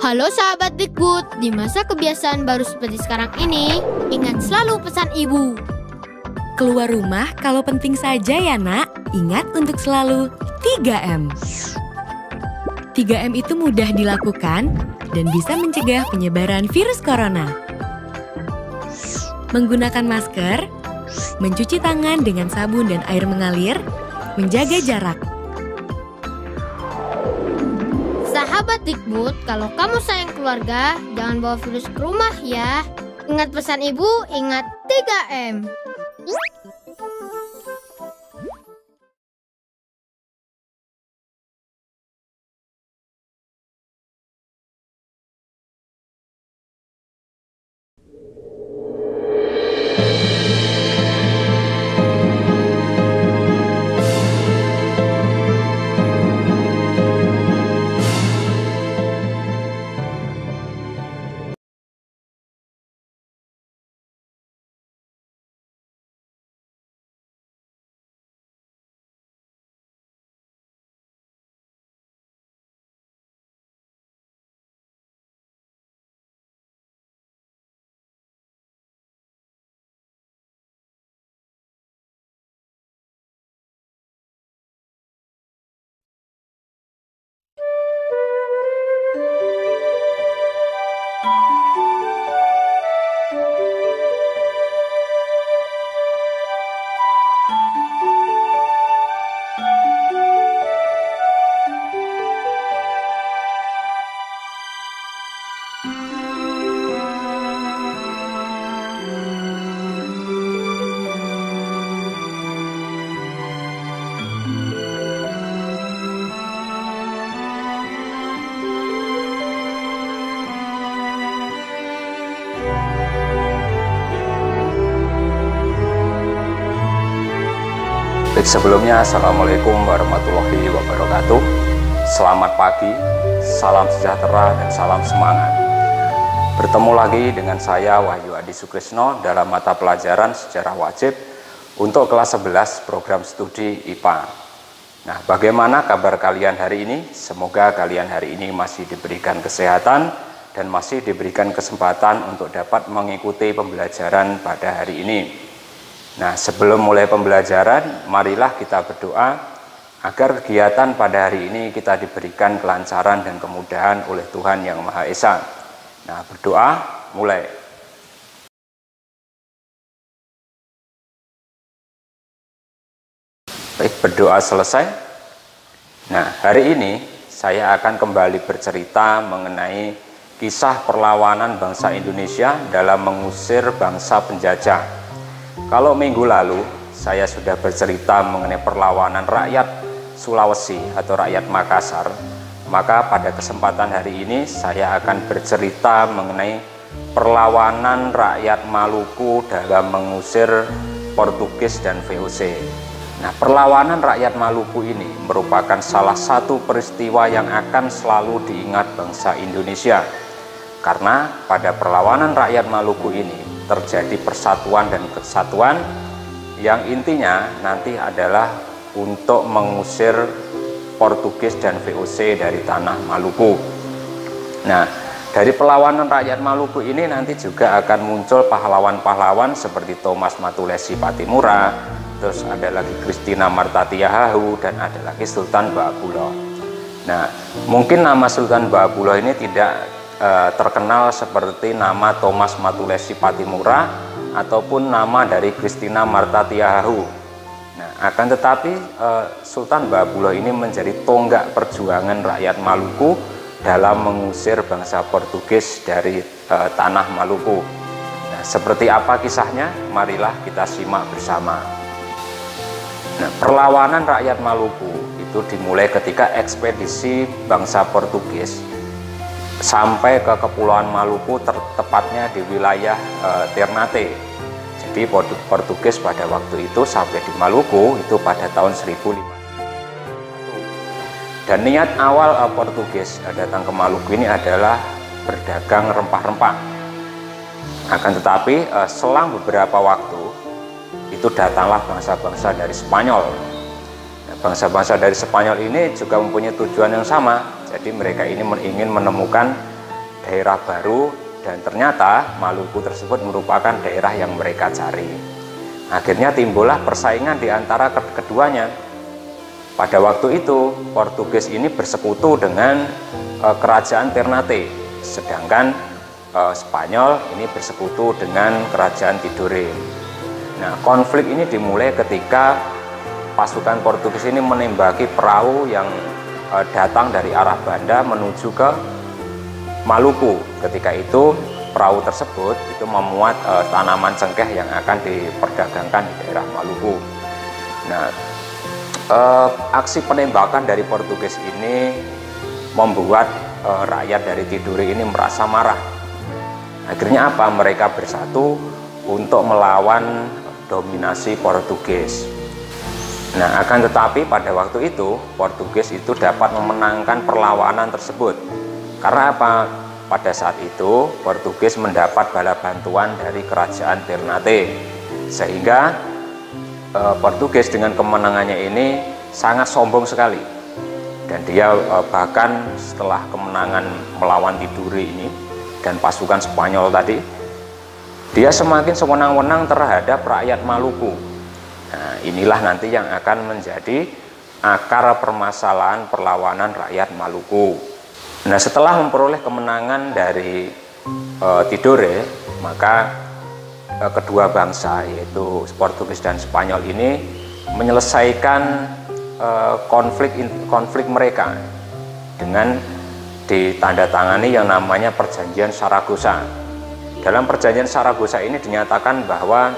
Halo sahabat Dikbud, di masa kebiasaan baru seperti sekarang ini, ingat selalu pesan ibu. Keluar rumah kalau penting saja ya nak, ingat untuk selalu 3M. 3M itu mudah dilakukan dan bisa mencegah penyebaran virus corona. Menggunakan masker, mencuci tangan dengan sabun dan air mengalir, menjaga jarak. Sahabat Dikbud, kalau kamu sayang keluarga, jangan bawa virus ke rumah ya. Ingat pesan ibu, ingat 3M. Baik, sebelumnya Assalamualaikum warahmatullahi wabarakatuh. Selamat pagi, salam sejahtera dan salam semangat. Bertemu lagi dengan saya Wahyu Adi Sukrisno dalam mata pelajaran sejarah wajib untuk kelas 11 program studi IPA. Nah, bagaimana kabar kalian hari ini? Semoga kalian hari ini masih diberikan kesehatan dan masih diberikan kesempatan untuk dapat mengikuti pembelajaran pada hari ini. Nah, sebelum mulai pembelajaran, marilah kita berdoa agar kegiatan pada hari ini kita diberikan kelancaran dan kemudahan oleh Tuhan Yang Maha Esa. Nah, berdoa mulai. Baik, berdoa selesai. Nah, hari ini saya akan kembali bercerita mengenai kisah perlawanan bangsa Indonesia dalam mengusir bangsa penjajah. Kalau minggu lalu saya sudah bercerita mengenai perlawanan rakyat Sulawesi atau rakyat Makassar, maka pada kesempatan hari ini saya akan bercerita mengenai perlawanan rakyat Maluku dalam mengusir Portugis dan VOC. Nah, perlawanan rakyat Maluku ini merupakan salah satu peristiwa yang akan selalu diingat bangsa Indonesia, karena pada perlawanan rakyat Maluku ini terjadi persatuan dan kesatuan yang intinya nanti adalah untuk mengusir Portugis dan VOC dari tanah Maluku. Nah, dari perlawanan rakyat Maluku ini nanti juga akan muncul pahlawan-pahlawan seperti Thomas Matulesi Patimura, terus ada lagi Christina Marta Tiahahu, dan ada lagi Sultan Ba'abullah. Nah, mungkin nama Sultan Ba'abullah ini tidak terkenal seperti nama Thomas Matulesi Patimura ataupun nama dari Christina Marta Tiahahu. Nah, akan tetapi Sultan Ba'abullah ini menjadi tonggak perjuangan rakyat Maluku dalam mengusir bangsa Portugis dari tanah Maluku. Nah, seperti apa kisahnya? Marilah kita simak bersama. Nah, perlawanan rakyat Maluku itu dimulai ketika ekspedisi bangsa Portugis sampai ke Kepulauan Maluku, tepatnya di wilayah Ternate. Jadi Portugis pada waktu itu sampai di Maluku itu pada tahun 1500. Dan niat awal Portugis datang ke Maluku ini adalah berdagang rempah-rempah. Akan tetapi selang beberapa waktu itu datanglah bangsa-bangsa dari Spanyol. Nah, bangsa-bangsa dari Spanyol ini juga mempunyai tujuan yang sama. Jadi mereka ini ingin menemukan daerah baru, dan ternyata Maluku tersebut merupakan daerah yang mereka cari. Akhirnya timbullah persaingan di antara keduanya. Pada waktu itu Portugis ini bersekutu dengan kerajaan Ternate, sedangkan Spanyol ini bersekutu dengan kerajaan Tidore. Nah, konflik ini dimulai ketika pasukan Portugis ini menembaki perahu yang datang dari arah Banda menuju ke Maluku. Ketika itu perahu tersebut itu memuat tanaman cengkeh yang akan diperdagangkan di daerah Maluku. Nah, aksi penembakan dari Portugis ini membuat rakyat dari Tidore ini merasa marah. Akhirnya apa? Mereka bersatu untuk melawan dominasi Portugis. Nah, akan tetapi pada waktu itu Portugis itu dapat memenangkan perlawanan tersebut. Karena apa? Pada saat itu Portugis mendapat bala bantuan dari kerajaan Ternate, sehingga Portugis dengan kemenangannya ini sangat sombong sekali. Dan dia bahkan setelah kemenangan melawan Tidore ini dan pasukan Spanyol tadi, dia semakin sewenang-wenang terhadap rakyat Maluku. Nah, inilah nanti yang akan menjadi akar permasalahan perlawanan rakyat Maluku. Nah, setelah memperoleh kemenangan dari Tidore, maka kedua bangsa yaitu Portugis dan Spanyol ini menyelesaikan konflik mereka dengan ditandatangani yang namanya Perjanjian Saragossa. Dalam Perjanjian Saragossa ini dinyatakan bahwa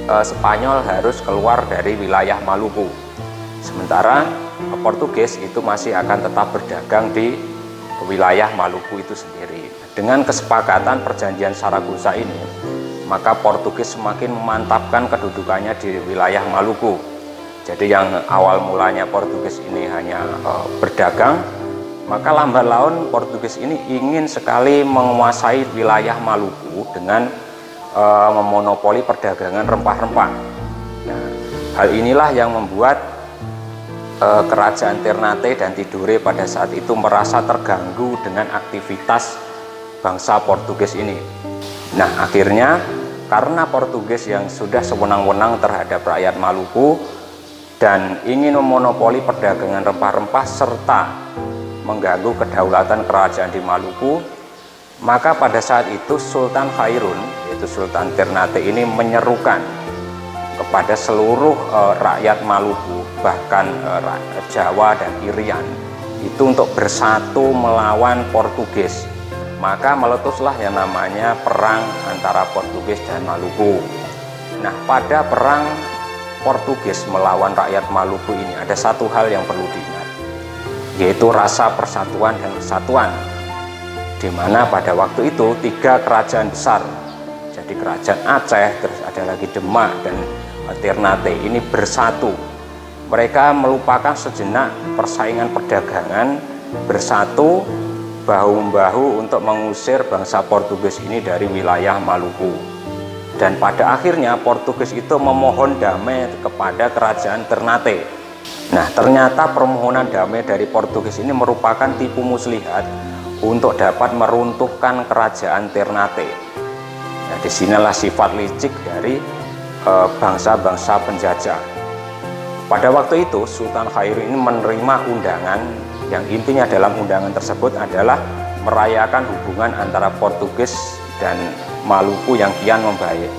Spanyol harus keluar dari wilayah Maluku, sementara Portugis itu masih akan tetap berdagang di wilayah Maluku itu sendiri. Dengan kesepakatan Perjanjian Saragossa ini, maka Portugis semakin memantapkan kedudukannya di wilayah Maluku. Jadi yang awal mulanya Portugis ini hanya berdagang, maka lambat laun Portugis ini ingin sekali menguasai wilayah Maluku dengan memonopoli perdagangan rempah-rempah. Nah, hal inilah yang membuat kerajaan Ternate dan Tidore pada saat itu merasa terganggu dengan aktivitas bangsa Portugis ini. Nah, akhirnya karena Portugis yang sudah sewenang-wenang terhadap rakyat Maluku dan ingin memonopoli perdagangan rempah-rempah serta mengganggu kedaulatan kerajaan di Maluku, maka pada saat itu Sultan Khairun, yaitu Sultan Ternate ini menyerukan kepada seluruh rakyat Maluku, bahkan Jawa dan Irian, itu untuk bersatu melawan Portugis. Maka meletuslah yang namanya perang antara Portugis dan Maluku. Nah, pada perang Portugis melawan rakyat Maluku ini ada satu hal yang perlu diingat, yaitu rasa persatuan dan kesatuan, di mana pada waktu itu 3 kerajaan besar, jadi kerajaan Aceh, terus ada lagi Demak dan Ternate ini bersatu. Mereka melupakan sejenak persaingan perdagangan, bersatu bahu-membahu untuk mengusir bangsa Portugis ini dari wilayah Maluku. Dan pada akhirnya Portugis itu memohon damai kepada kerajaan Ternate. Nah, ternyata permohonan damai dari Portugis ini merupakan tipu muslihat untuk dapat meruntuhkan kerajaan Ternate. Nah, disinilah sifat licik dari bangsa-bangsa penjajah. Pada waktu itu Sultan Khairun ini menerima undangan yang intinya dalam undangan tersebut adalah merayakan hubungan antara Portugis dan Maluku yang kian membaik.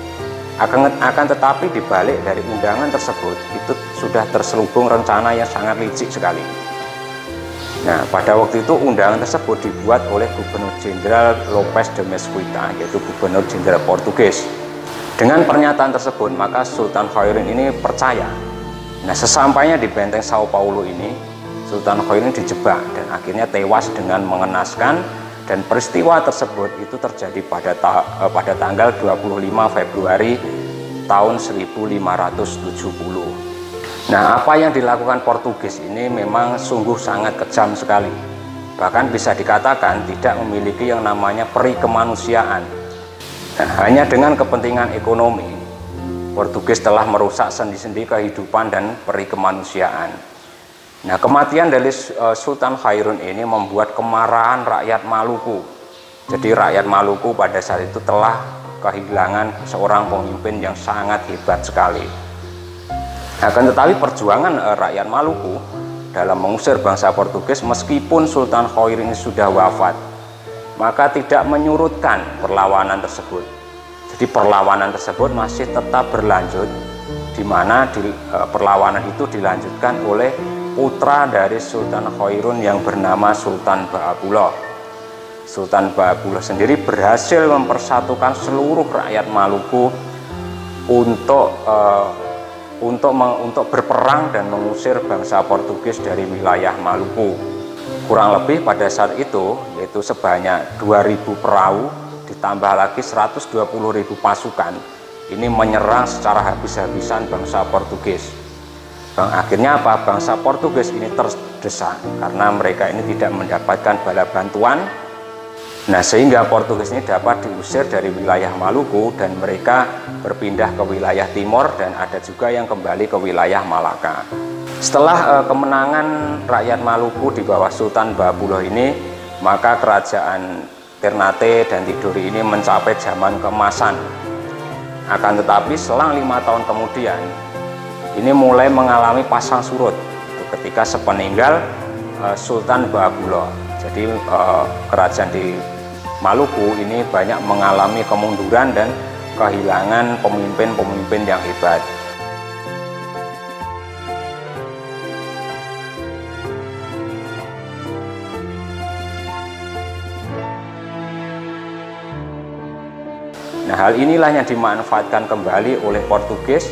Akan tetapi dibalik dari undangan tersebut itu sudah terselubung rencana yang sangat licik sekali. Nah, pada waktu itu undangan tersebut dibuat oleh Gubernur Jenderal Lopes de Mesquita, yaitu Gubernur Jenderal Portugis. Dengan pernyataan tersebut, maka Sultan Khairun ini percaya. Nah, sesampainya di benteng Sao Paulo ini, Sultan Khairun dijebak dan akhirnya tewas dengan mengenaskan, dan peristiwa tersebut itu terjadi pada tanggal 25 Februari tahun 1570. Nah, apa yang dilakukan Portugis ini memang sungguh sangat kejam sekali. Bahkan bisa dikatakan tidak memiliki yang namanya peri kemanusiaan. Nah, hanya dengan kepentingan ekonomi, Portugis telah merusak sendi-sendi kehidupan dan peri kemanusiaan. Nah, kematian dari Sultan Khairun ini membuat kemarahan rakyat Maluku. Jadi rakyat Maluku pada saat itu telah kehilangan seorang pemimpin yang sangat hebat sekali. Akan tetapi perjuangan rakyat Maluku dalam mengusir bangsa Portugis meskipun Sultan Khairun ini sudah wafat, maka tidak menyurutkan perlawanan tersebut. Jadi perlawanan tersebut masih tetap berlanjut, di mana perlawanan itu dilanjutkan oleh putra dari Sultan Khairun yang bernama Sultan Ba'abullah. Sultan Ba'abullah sendiri berhasil mempersatukan seluruh rakyat Maluku untuk berperang dan mengusir bangsa Portugis dari wilayah Maluku. Kurang lebih pada saat itu, yaitu sebanyak 2.000 perahu ditambah lagi 120.000 pasukan, ini menyerang secara habis-habisan bangsa Portugis. Akhirnya apa? Bangsa Portugis ini terdesak karena mereka ini tidak mendapatkan bala bantuan. Nah, sehingga Portugis ini dapat diusir dari wilayah Maluku dan mereka berpindah ke wilayah timur dan ada juga yang kembali ke wilayah Malaka. Setelah kemenangan rakyat Maluku di bawah Sultan Ba'abullah ini, maka kerajaan Ternate dan Tidore ini mencapai zaman keemasan. Akan tetapi selang 5 tahun kemudian, ini mulai mengalami pasang surut ketika sepeninggal Sultan Ba'abullah. Jadi kerajaan di Maluku ini banyak mengalami kemunduran dan kehilangan pemimpin-pemimpin yang hebat. Nah, hal inilah yang dimanfaatkan kembali oleh Portugis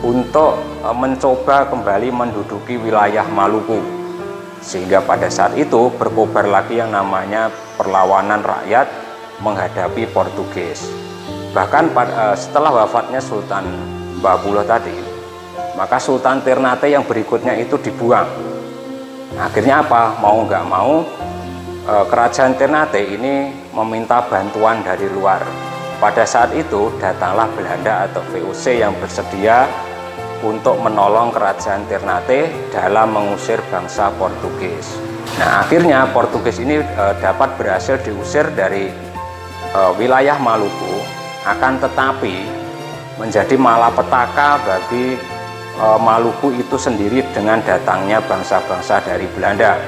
untuk mencoba kembali menduduki wilayah Maluku, sehingga pada saat itu berkobar lagi yang namanya perlawanan rakyat menghadapi Portugis. Bahkan setelah wafatnya Sultan Ba'abullah tadi, maka Sultan Ternate yang berikutnya itu dibuang. Akhirnya apa? Mau nggak mau kerajaan Ternate ini meminta bantuan dari luar. Pada saat itu datanglah Belanda atau VOC yang bersedia untuk menolong kerajaan Ternate dalam mengusir bangsa Portugis. Nah, akhirnya Portugis ini dapat berhasil diusir dari wilayah Maluku, akan tetapi menjadi malapetaka bagi Maluku itu sendiri dengan datangnya bangsa-bangsa dari Belanda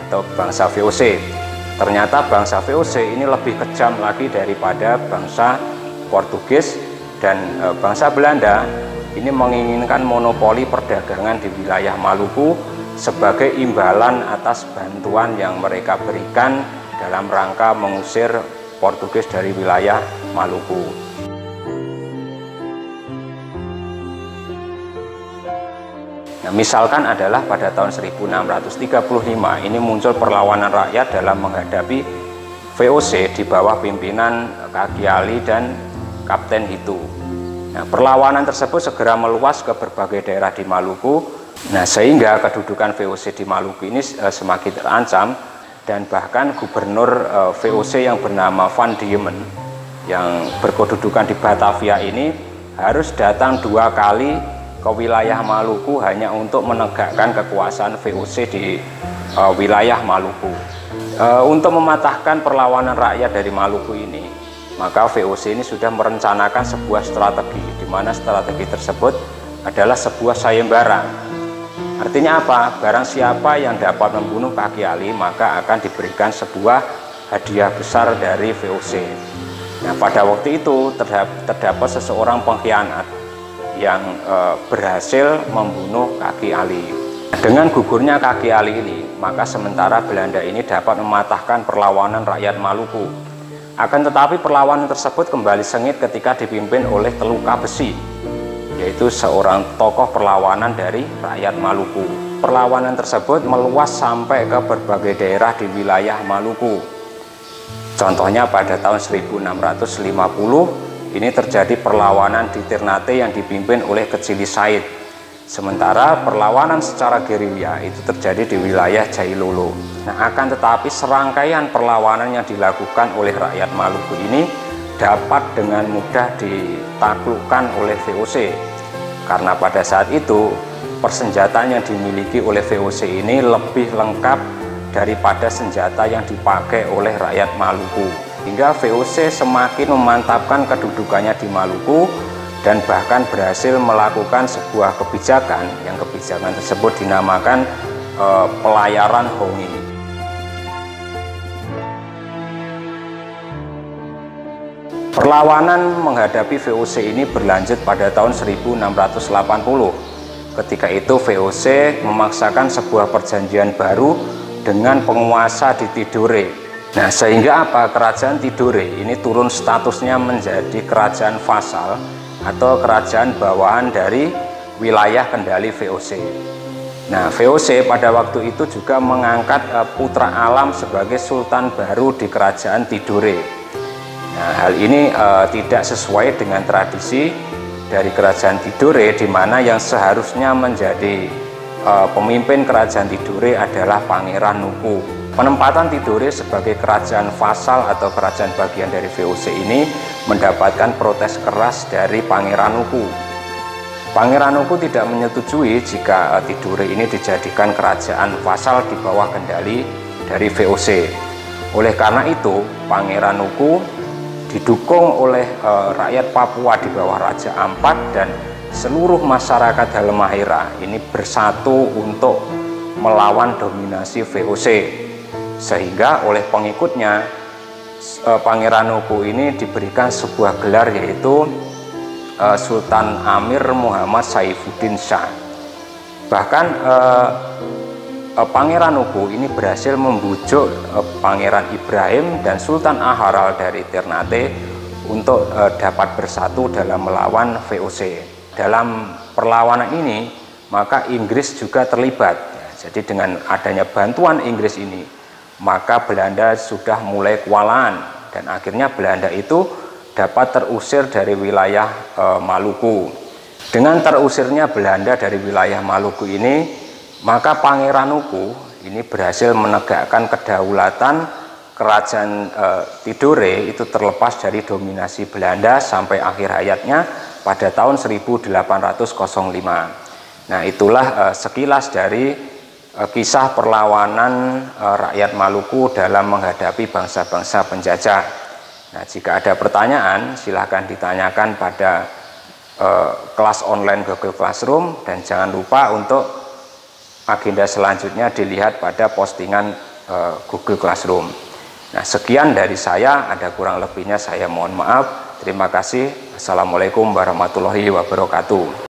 atau bangsa VOC. Ternyata bangsa VOC ini lebih kejam lagi daripada bangsa Portugis, dan bangsa Belanda ini menginginkan monopoli perdagangan di wilayah Maluku sebagai imbalan atas bantuan yang mereka berikan dalam rangka mengusir Portugis dari wilayah Maluku. Nah, misalkan adalah pada tahun 1635 ini muncul perlawanan rakyat dalam menghadapi VOC di bawah pimpinan Kaki Ali dan Kapten Hitu. Nah, perlawanan tersebut segera meluas ke berbagai daerah di Maluku. Nah, sehingga kedudukan VOC di Maluku ini semakin terancam, dan bahkan gubernur VOC yang bernama Van Diemen yang berkedudukan di Batavia ini harus datang 2 kali ke wilayah Maluku hanya untuk menegakkan kekuasaan VOC di wilayah Maluku. Untuk mematahkan perlawanan rakyat dari Maluku ini, maka VOC ini sudah merencanakan sebuah strategi, di mana strategi tersebut adalah sebuah sayembara. Artinya apa? Barang siapa yang dapat membunuh Kaki Ali, maka akan diberikan sebuah hadiah besar dari VOC. Nah, pada waktu itu terdapat seseorang pengkhianat yang berhasil membunuh Kaki Ali. Dengan gugurnya Kaki Ali ini, maka sementara Belanda ini dapat mematahkan perlawanan rakyat Maluku. Akan tetapi perlawanan tersebut kembali sengit ketika dipimpin oleh Teluka Besi, yaitu seorang tokoh perlawanan dari rakyat Maluku. Perlawanan tersebut meluas sampai ke berbagai daerah di wilayah Maluku. Contohnya pada tahun 1650 ini terjadi perlawanan di Ternate yang dipimpin oleh Kecili Said. Sementara perlawanan secara gerilya itu terjadi di wilayah Jailolo. Nah, akan tetapi serangkaian perlawanan yang dilakukan oleh rakyat Maluku ini dapat dengan mudah ditaklukkan oleh VOC. Karena pada saat itu persenjataan yang dimiliki oleh VOC ini lebih lengkap daripada senjata yang dipakai oleh rakyat Maluku. Hingga VOC semakin memantapkan kedudukannya di Maluku dan bahkan berhasil melakukan sebuah kebijakan yang kebijakan tersebut dinamakan pelayaran Hongi. Perlawanan menghadapi VOC ini berlanjut pada tahun 1680. Ketika itu VOC memaksakan sebuah perjanjian baru dengan penguasa di Tidore. Nah, sehingga apa? Kerajaan Tidore ini turun statusnya menjadi kerajaan vasal atau kerajaan bawahan dari wilayah kendali VOC. Nah, VOC pada waktu itu juga mengangkat putra alam sebagai sultan baru di kerajaan Tidore. Nah, hal ini tidak sesuai dengan tradisi dari kerajaan Tidore, di mana yang seharusnya menjadi pemimpin kerajaan Tidore adalah Pangeran Nuku. Penempatan Tidore sebagai kerajaan vasal atau kerajaan bagian dari VOC ini mendapatkan protes keras dari Pangeran Nuku. Pangeran Nuku tidak menyetujui jika Tidore ini dijadikan kerajaan vasal di bawah kendali dari VOC. Oleh karena itu, Pangeran Nuku didukung oleh rakyat Papua di bawah Raja Ampat dan seluruh masyarakat Halmahera ini bersatu untuk melawan dominasi VOC, sehingga oleh pengikutnya Pangeran Nuku ini diberikan sebuah gelar, yaitu Sultan Amir Muhammad Saifuddin Shah. Bahkan Pangeran Nuku ini berhasil membujuk Pangeran Ibrahim dan Sultan Aharal dari Ternate untuk dapat bersatu dalam melawan VOC. Dalam perlawanan ini maka Inggris juga terlibat. Jadi dengan adanya bantuan Inggris ini maka Belanda sudah mulai kewalahan dan akhirnya Belanda itu dapat terusir dari wilayah Maluku. Dengan terusirnya Belanda dari wilayah Maluku ini, maka Pangeran Nuku ini berhasil menegakkan kedaulatan kerajaan Tidore itu terlepas dari dominasi Belanda sampai akhir hayatnya pada tahun 1805. Nah, itulah sekilas dari kisah perlawanan rakyat Maluku dalam menghadapi bangsa-bangsa penjajah. Nah, jika ada pertanyaan silahkan ditanyakan pada kelas online Google Classroom, dan jangan lupa untuk agenda selanjutnya dilihat pada postingan Google Classroom. Nah, sekian dari saya, ada kurang lebihnya saya mohon maaf. Terima kasih. Assalamualaikum warahmatullahi wabarakatuh.